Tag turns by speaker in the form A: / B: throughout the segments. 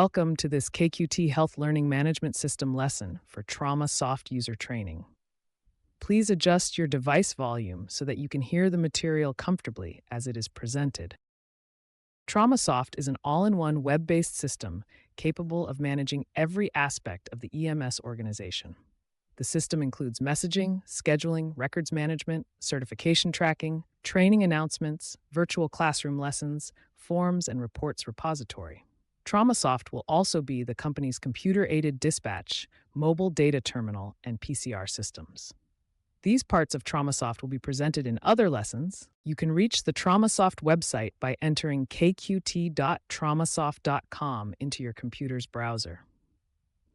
A: Welcome to this KQT Health Learning Management System lesson for Trauma Soft user training. Please adjust your device volume so that you can hear the material comfortably as it is presented. TraumaSoft is an all-in-one web-based system capable of managing every aspect of the EMS organization. The system includes messaging, scheduling, records management, certification tracking, training announcements, virtual classroom lessons, forms, and reports repository. TraumaSoft will also be the company's computer-aided dispatch, mobile data terminal, and PCR systems. These parts of TraumaSoft will be presented in other lessons. You can reach the TraumaSoft website by entering kqt.traumasoft.com into your computer's browser.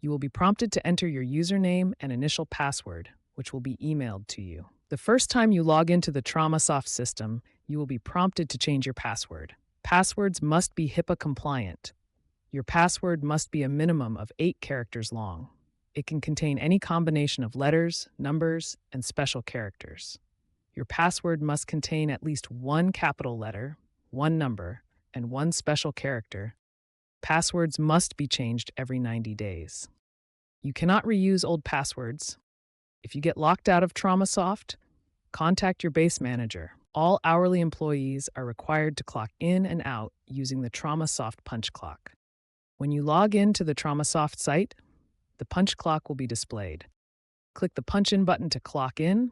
A: You will be prompted to enter your username and initial password, which will be emailed to you. The first time you log into the TraumaSoft system, you will be prompted to change your password. Passwords must be HIPAA compliant. Your password must be a minimum of 8 characters long. It can contain any combination of letters, numbers, and special characters. Your password must contain at least 1 capital letter, 1 number, and 1 special character. Passwords must be changed every 90 days. You cannot reuse old passwords. If you get locked out of TraumaSoft, contact your base manager. All hourly employees are required to clock in and out using the TraumaSoft punch clock. When you log in to the TraumaSoft site, the punch clock will be displayed. Click the punch in button to clock in.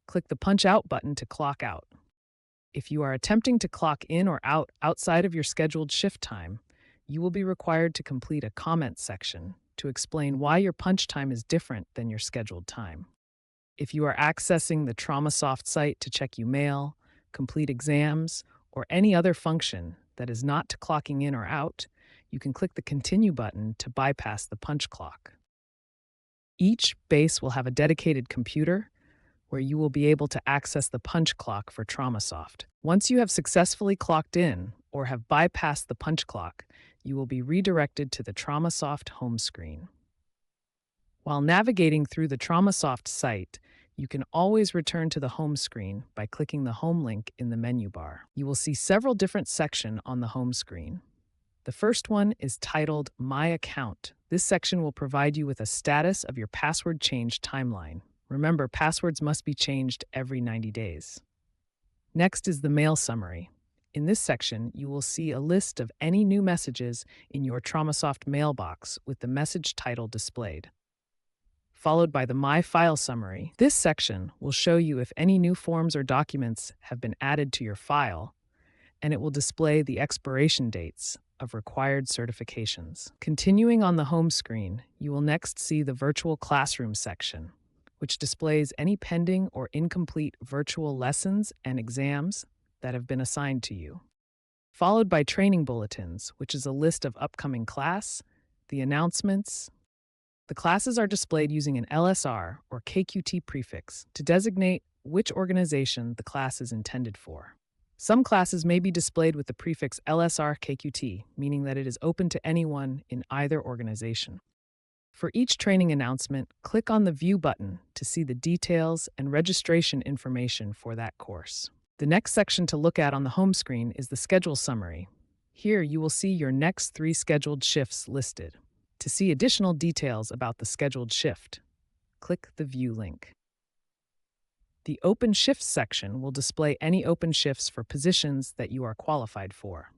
A: Click the punch out button to clock out. If you are attempting to clock in or out outside of your scheduled shift time, you will be required to complete a comment section to explain why your punch time is different than your scheduled time. If you are accessing the TraumaSoft site to check mail, complete exams, or any other function that is not to clocking in or out, you can click the Continue button to bypass the punch clock. Each base will have a dedicated computer where you will be able to access the punch clock for TraumaSoft. Once you have successfully clocked in or have bypassed the punch clock, you will be redirected to the TraumaSoft home screen. While navigating through the TraumaSoft site, you can always return to the home screen by clicking the home link in the menu bar. You will see several different sections on the home screen. The first one is titled My Account. This section will provide you with a status of your password change timeline. Remember, passwords must be changed every 90 days. Next is the mail summary. In this section, you will see a list of any new messages in your TraumaSoft mailbox with the message title displayed. Followed by the My File Summary. This section will show you if any new forms or documents have been added to your file, and it will display the expiration dates of required certifications. Continuing on the home screen, you will next see the Virtual Classroom section, which displays any pending or incomplete virtual lessons and exams that have been assigned to you. Followed by Training Bulletins, which is a list of upcoming class, the announcements. The classes are displayed using an LSR or KQT prefix to designate which organization the class is intended for. Some classes may be displayed with the prefix LSR KQT, meaning that it is open to anyone in either organization. For each training announcement, click on the View button to see the details and registration information for that course. The next section to look at on the home screen is the Schedule Summary. Here you will see your next 3 scheduled shifts listed. To see additional details about the scheduled shift, click the View link. The Open Shifts section will display any open shifts for positions that you are qualified for.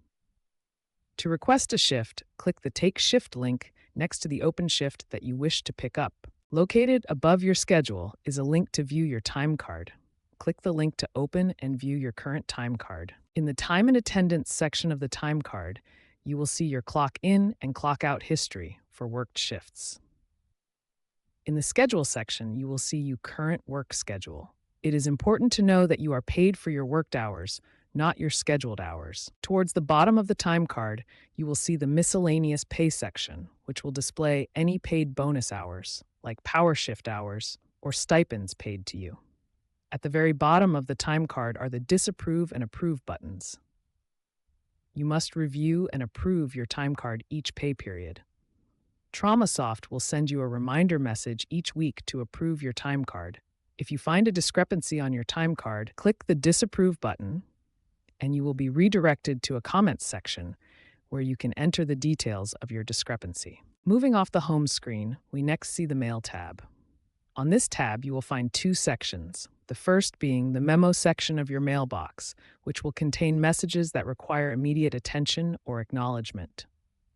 A: To request a shift, click the Take Shift link next to the open shift that you wish to pick up. Located above your schedule is a link to view your time card. Click the link to open and view your current time card. In the Time and Attendance section of the time card, you will see your clock in and clock out history for worked shifts. In the Schedule section, you will see your current work schedule. It is important to know that you are paid for your worked hours, not your scheduled hours. Towards the bottom of the time card, you will see the Miscellaneous Pay section, which will display any paid bonus hours, like power shift hours or stipends paid to you. At the very bottom of the time card are the Disapprove and Approve buttons. You must review and approve your time card each pay period. TraumaSoft will send you a reminder message each week to approve your time card. If you find a discrepancy on your time card, click the Disapprove button, and you will be redirected to a comments section where you can enter the details of your discrepancy. Moving off the home screen, we next see the Mail tab. On this tab, you will find two sections, the first being the Memo section of your mailbox, which will contain messages that require immediate attention or acknowledgement.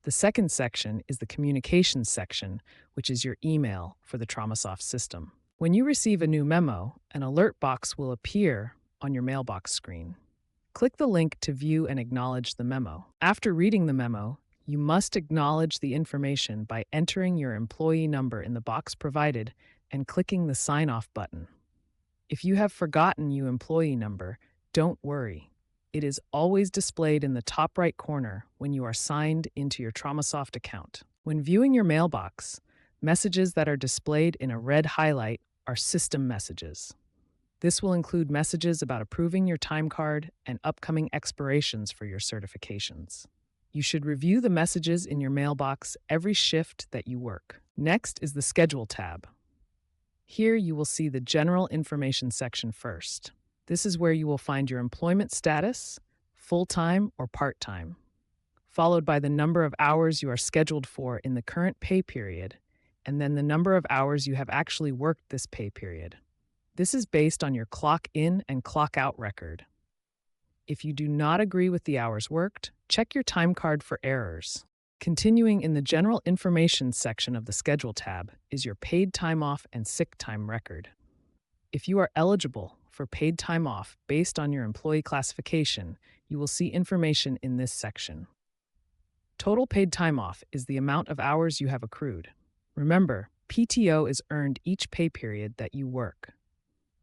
A: The second section is the Communications section, which is your email for the TraumaSoft system. When you receive a new memo, an alert box will appear on your mailbox screen. Click the link to view and acknowledge the memo. After reading the memo, you must acknowledge the information by entering your employee number in the box provided and clicking the Sign Off button. If you have forgotten your employee number, don't worry. It is always displayed in the top right corner when you are signed into your TraumaSoft account. When viewing your mailbox, messages that are displayed in a red highlight are system messages. This will include messages about approving your time card and upcoming expirations for your certifications. You should review the messages in your mailbox every shift that you work. Next is the Schedule tab. Here you will see the General Information section first. This is where you will find your employment status, full-time or part-time, followed by the number of hours you are scheduled for in the current pay period, and then the number of hours you have actually worked this pay period. This is based on your clock in and clock out record. If you do not agree with the hours worked, check your time card for errors. Continuing in the General Information section of the Schedule tab is your paid time off and sick time record. If you are eligible for paid time off based on your employee classification, you will see information in this section. Total paid time off is the amount of hours you have accrued. Remember, PTO is earned each pay period that you work.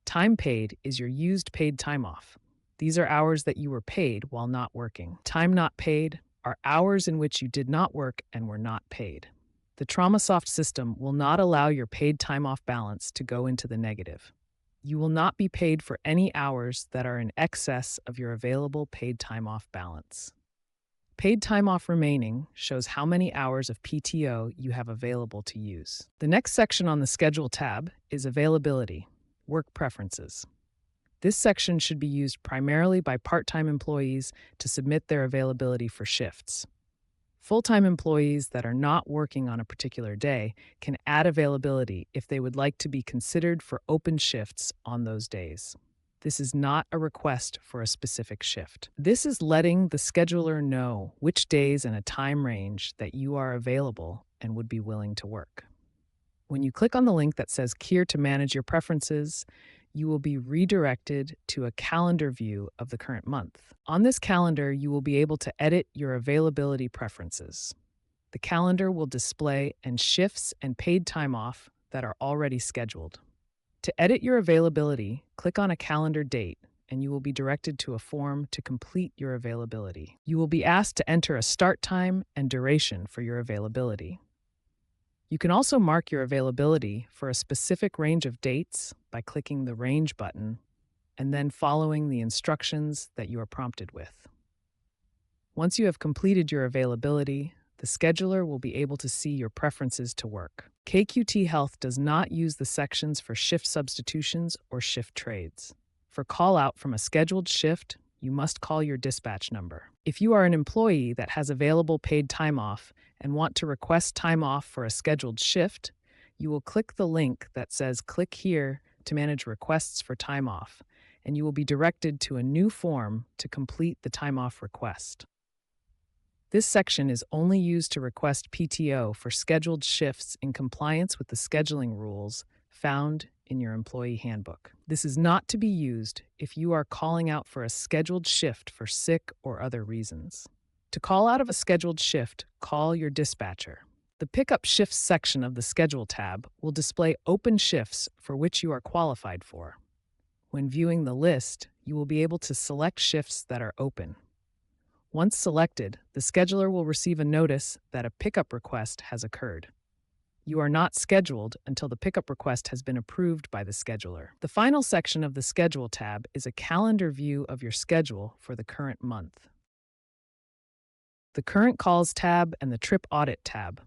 A: Time paid is your used paid time off. These are hours that you were paid while not working. Time not paid are hours in which you did not work and were not paid. The TraumaSoft system will not allow your paid time off balance to go into the negative. You will not be paid for any hours that are in excess of your available paid time off balance. Paid time off remaining shows how many hours of PTO you have available to use. The next section on the Schedule tab is Availability, Work Preferences. This section should be used primarily by part-time employees to submit their availability for shifts. Full-time employees that are not working on a particular day can add availability if they would like to be considered for open shifts on those days. This is not a request for a specific shift. This is letting the scheduler know which days and a time range that you are available and would be willing to work. When you click on the link that says Here to manage your preferences, you will be redirected to a calendar view of the current month. On this calendar, you will be able to edit your availability preferences. The calendar will display shifts and paid time off that are already scheduled. To edit your availability, click on a calendar date, and you will be directed to a form to complete your availability. You will be asked to enter a start time and duration for your availability. You can also mark your availability for a specific range of dates by clicking the Range button and then following the instructions that you are prompted with. Once you have completed your availability, the scheduler will be able to see your preferences to work. KQT Health does not use the sections for shift substitutions or shift trades. For call out from a scheduled shift, you must call your dispatch number. If you are an employee that has available paid time off and want to request time off for a scheduled shift, you will click the link that says Click here to manage requests for time off, and you will be directed to a new form to complete the time off request. This section is only used to request PTO for scheduled shifts in compliance with the scheduling rules found in your employee handbook. This is not to be used if you are calling out for a scheduled shift for sick or other reasons. To call out of a scheduled shift, call your dispatcher. The Pickup Shifts section of the Schedule tab will display open shifts for which you are qualified for. When viewing the list, you will be able to select shifts that are open. Once selected, the scheduler will receive a notice that a pickup request has occurred. You are not scheduled until the pickup request has been approved by the scheduler. The final section of the Schedule tab is a calendar view of your schedule for the current month. The Current Calls tab and the Trip Audit tab,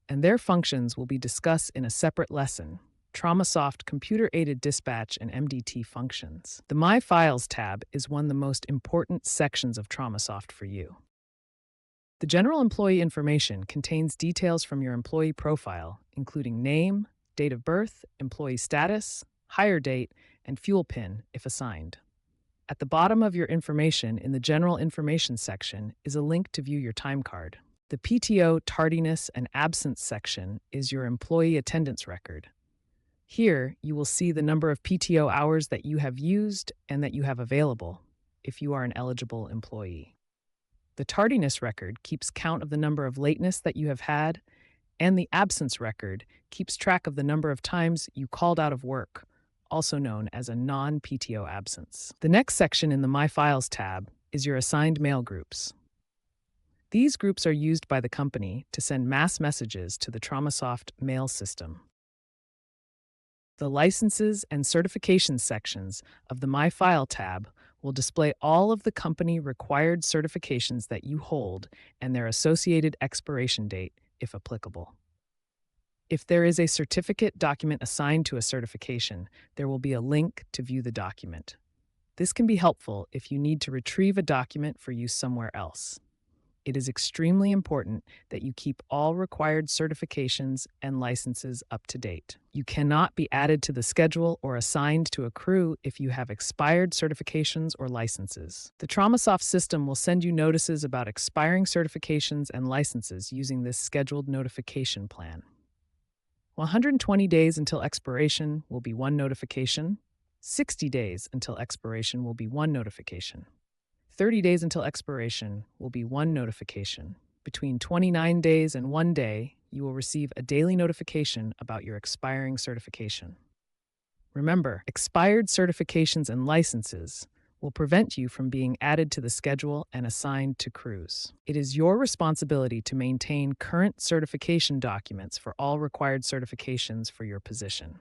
A: and their functions will be discussed in a separate lesson. TraumaSoft Computer-Aided Dispatch and MDT functions. The My Files tab is one of the most important sections of TraumaSoft for you. The general employee information contains details from your employee profile, including name, date of birth, employee status, hire date, and fuel PIN if assigned. At the bottom of your information in the General Information section is a link to view your time card. The PTO tardiness and absence section is your employee attendance record. Here, you will see the number of PTO hours that you have used and that you have available if you are an eligible employee. The tardiness record keeps count of the number of lateness that you have had, and the absence record keeps track of the number of times you called out of work, also known as a non-PTO absence. The next section in the My Files tab is your assigned mail groups. These groups are used by the company to send mass messages to the TraumaSoft mail system. The licenses and certifications sections of the My File tab will display all of the company required certifications that you hold and their associated expiration date, if applicable. If there is a certificate document assigned to a certification, there will be a link to view the document. This can be helpful if you need to retrieve a document for use somewhere else. It is extremely important that you keep all required certifications and licenses up to date. You cannot be added to the schedule or assigned to a crew if you have expired certifications or licenses. The TraumaSoft system will send you notices about expiring certifications and licenses using this scheduled notification plan. 120 days until expiration will be one notification. 60 days until expiration will be one notification. 30 days until expiration will be one notification. Between 29 days and 1 day, you will receive a daily notification about your expiring certification. Remember, expired certifications and licenses will prevent you from being added to the schedule and assigned to crews. It is your responsibility to maintain current certification documents for all required certifications for your position.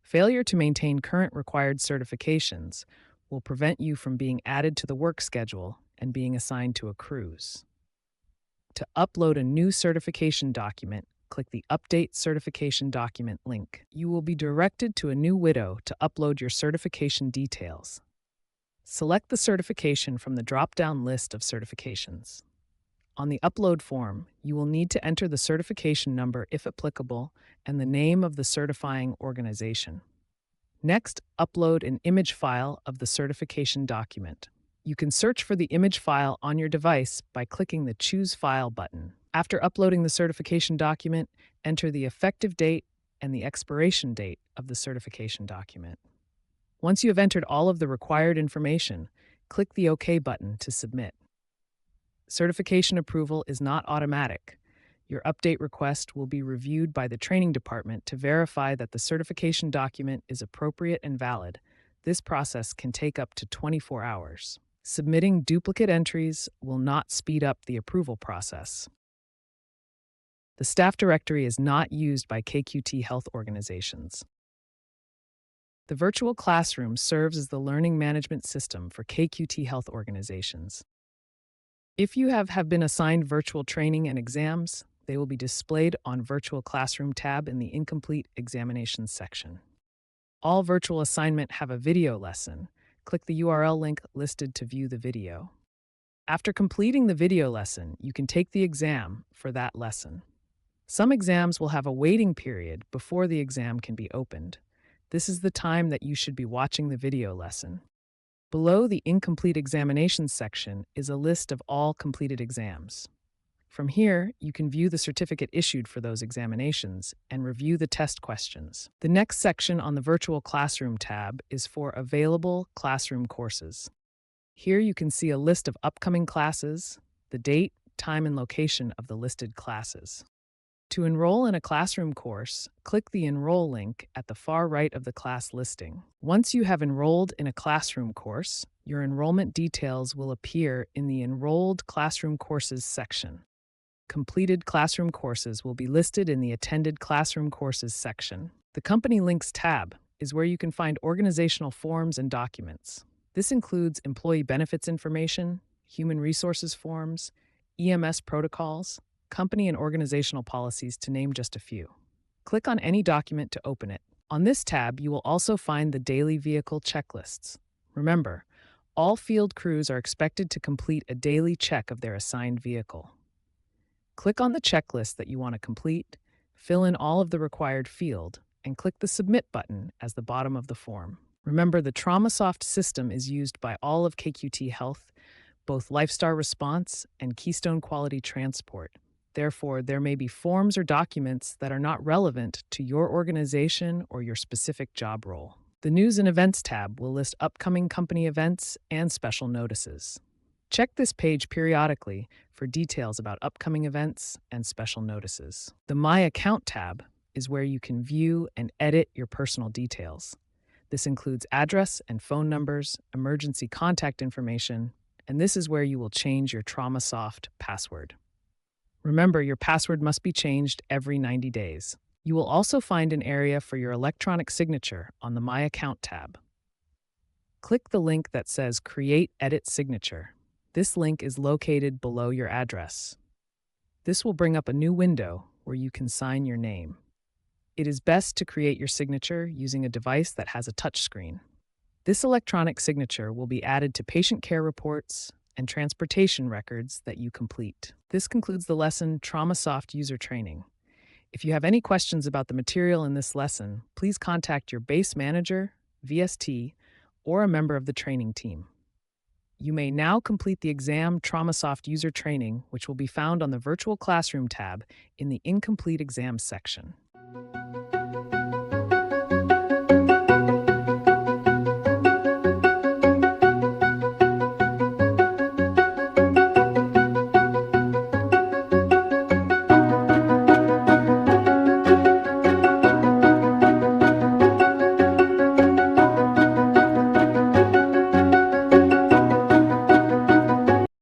A: Failure to maintain current required certifications will prevent you from being added to the work schedule and being assigned to a cruise. To upload a new certification document, click the Update Certification Document link. You will be directed to a new window to upload your certification details. Select the certification from the drop-down list of certifications. On the upload form, you will need to enter the certification number if applicable and the name of the certifying organization. Next, upload an image file of the certification document. You can search for the image file on your device by clicking the Choose File button. After uploading the certification document, enter the effective date and the expiration date of the certification document. Once you have entered all of the required information, click the OK button to submit. Certification approval is not automatic. Your update request will be reviewed by the training department to verify that the certification document is appropriate and valid. This process can take up to 24 hours. Submitting duplicate entries will not speed up the approval process. The staff directory is not used by KQT Health organizations. The virtual classroom serves as the learning management system for KQT Health organizations. If you have been assigned virtual training and exams, they will be displayed on Virtual Classroom tab in the Incomplete Examinations section. All virtual assignment have a video lesson. Click the URL link listed to view the video. After completing the video lesson, you can take the exam for that lesson. Some exams will have a waiting period before the exam can be opened. This is the time that you should be watching the video lesson. Below the Incomplete Examinations section is a list of all completed exams. From here, you can view the certificate issued for those examinations and review the test questions. The next section on the Virtual Classroom tab is for available classroom courses. Here you can see a list of upcoming classes, the date, time, and location of the listed classes. To enroll in a classroom course, click the Enroll link at the far right of the class listing. Once you have enrolled in a classroom course, your enrollment details will appear in the Enrolled Classroom Courses section. Completed classroom courses will be listed in the Attended Classroom Courses section. The Company Links tab is where you can find organizational forms and documents. This includes employee benefits information, human resources forms, EMS protocols, company and organizational policies, to name just a few. Click on any document to open it. On this tab, you will also find the daily vehicle checklists. Remember, All field crews are expected to complete a daily check of their assigned vehicle. Click on the checklist that you want to complete, fill in all of the required field, and click the Submit button as the bottom of the form. Remember, the TraumaSoft system is used by all of KQT Health, both LifeStar Response and Keystone Quality Transport. Therefore, there may be forms or documents that are not relevant to your organization or your specific job role. The News and Events tab will list upcoming company events and special notices. Check this page periodically for details about upcoming events and special notices. The My Account tab is where you can view and edit your personal details. This includes address and phone numbers, emergency contact information, and this is where you will change your TraumaSoft password. Remember, your password must be changed every 90 days. You will also find an area for your electronic signature on the My Account tab. Click the link that says Create Edit Signature. This link is located below your address. This will bring up a new window where you can sign your name. It is best to create your signature using a device that has a touchscreen. This electronic signature will be added to patient care reports and transportation records that you complete. This concludes the lesson TraumaSoft User Training. If you have any questions about the material in this lesson, please contact your base manager, VST, or a member of the training team. You may now complete the exam TraumaSoft User Training, which will be found on the Virtual Classroom tab in the Incomplete Exams section.